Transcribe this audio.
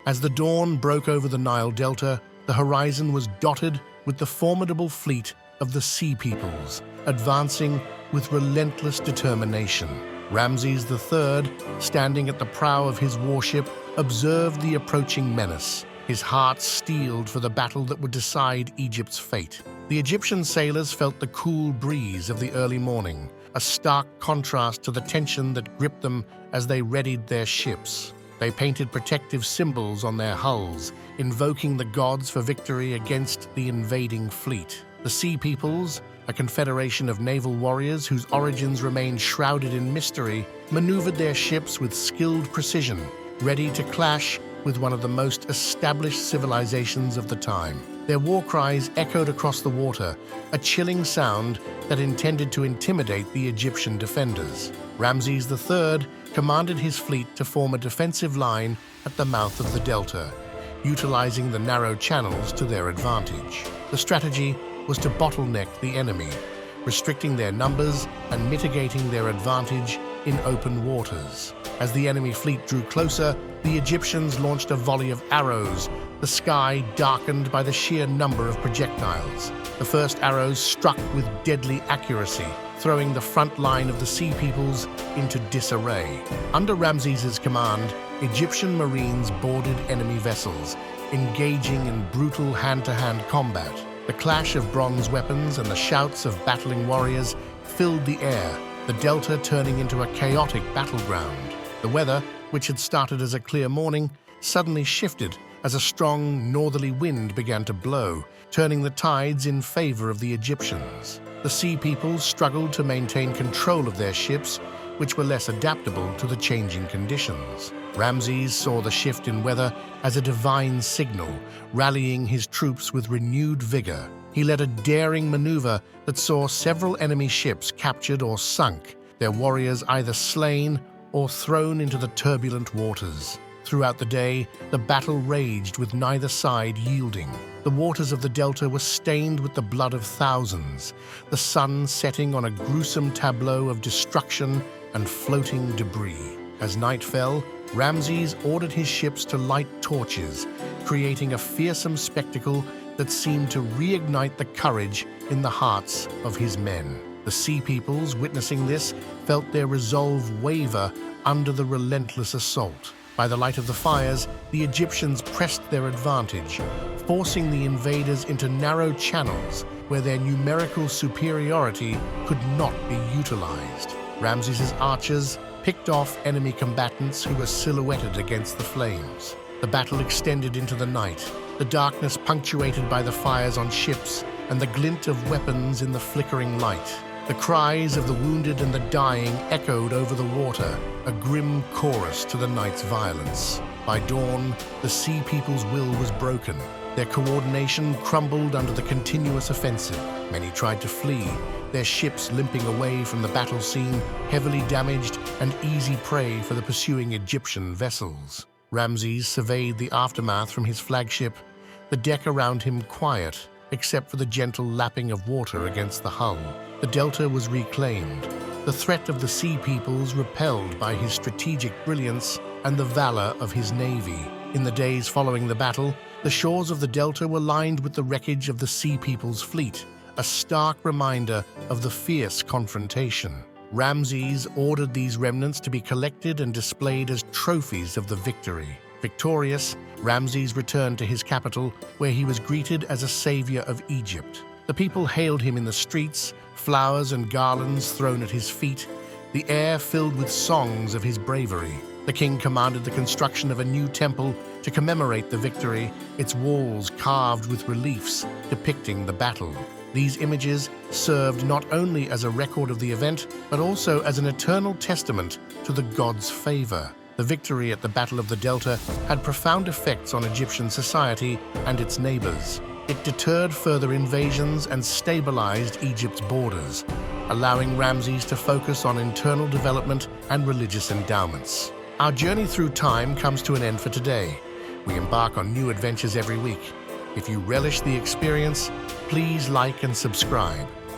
As the dawn broke over the Nile Delta, the horizon was dotted with the formidable fleet of the Sea Peoples, advancing with relentless determination. Ramses III, standing at the prow of his warship, observed the approaching menace, his heart steeled for the battle that would decide Egypt's fate. The Egyptian sailors felt the cool breeze of the early morning, a stark contrast to the tension that gripped them as they readied their ships. They painted protective symbols on their hulls, invoking the gods for victory against the invading fleet. The Sea Peoples, a confederation of naval warriors whose origins remained shrouded in mystery, maneuvered their ships with skilled precision, ready to clash with one of the most established civilizations of the time. Their war cries echoed across the water, a chilling sound that intended to intimidate the Egyptian defenders. Ramses III commanded his fleet to form a defensive line at the mouth of the delta, utilizing the narrow channels to their advantage. The strategy was to bottleneck the enemy, restricting their numbers and mitigating their advantage in open waters. As the enemy fleet drew closer, the Egyptians launched a volley of arrows, the sky darkened by the sheer number of projectiles. The first arrows struck with deadly accuracy, throwing the front line of the Sea Peoples into disarray. Under Ramses's command, Egyptian marines boarded enemy vessels, engaging in brutal hand-to-hand combat. The clash of bronze weapons and the shouts of battling warriors filled the air, the delta turning into a chaotic battleground. The weather, which had started as a clear morning, suddenly shifted as a strong northerly wind began to blow, turning the tides in favor of the Egyptians. The Sea Peoples struggled to maintain control of their ships, which were less adaptable to the changing conditions. Ramses saw the shift in weather as a divine signal, rallying his troops with renewed vigor. He led a daring maneuver that saw several enemy ships captured or sunk, their warriors either slain or thrown into the turbulent waters. Throughout the day, the battle raged with neither side yielding. The waters of the delta were stained with the blood of thousands, the sun setting on a gruesome tableau of destruction and floating debris. As night fell, Ramses ordered his ships to light torches, creating a fearsome spectacle that seemed to reignite the courage in the hearts of his men. The Sea Peoples, witnessing this, felt their resolve waver under the relentless assault. By the light of the fires, the Egyptians pressed their advantage, forcing the invaders into narrow channels where their numerical superiority could not be utilized. Ramses's archers picked off enemy combatants who were silhouetted against the flames. The battle extended into the night, the darkness punctuated by the fires on ships and the glint of weapons in the flickering light. The cries of the wounded and the dying echoed over the water, a grim chorus to the night's violence. By dawn, the Sea People's will was broken. Their coordination crumbled under the continuous offensive. Many tried to flee, their ships limping away from the battle scene, heavily damaged and easy prey for the pursuing Egyptian vessels. Ramses surveyed the aftermath from his flagship, the deck around him quiet, except for the gentle lapping of water against the hull. The delta was reclaimed, the threat of the Sea Peoples repelled by his strategic brilliance and the valor of his navy. In the days following the battle, the shores of the delta were lined with the wreckage of the Sea Peoples' fleet, a stark reminder of the fierce confrontation. Ramses ordered these remnants to be collected and displayed as trophies of the victory. Victorious, Ramses returned to his capital, where he was greeted as a savior of Egypt. The people hailed him in the streets, flowers and garlands thrown at his feet, the air filled with songs of his bravery. The king commanded the construction of a new temple to commemorate the victory, its walls carved with reliefs depicting the battle. These images served not only as a record of the event, but also as an eternal testament to the gods' favor. The victory at the Battle of the Delta had profound effects on Egyptian society and its neighbors. It deterred further invasions and stabilized Egypt's borders, allowing Ramses to focus on internal development and religious endowments. Our journey through time comes to an end for today. We embark on new adventures every week. If you relish the experience, please like and subscribe.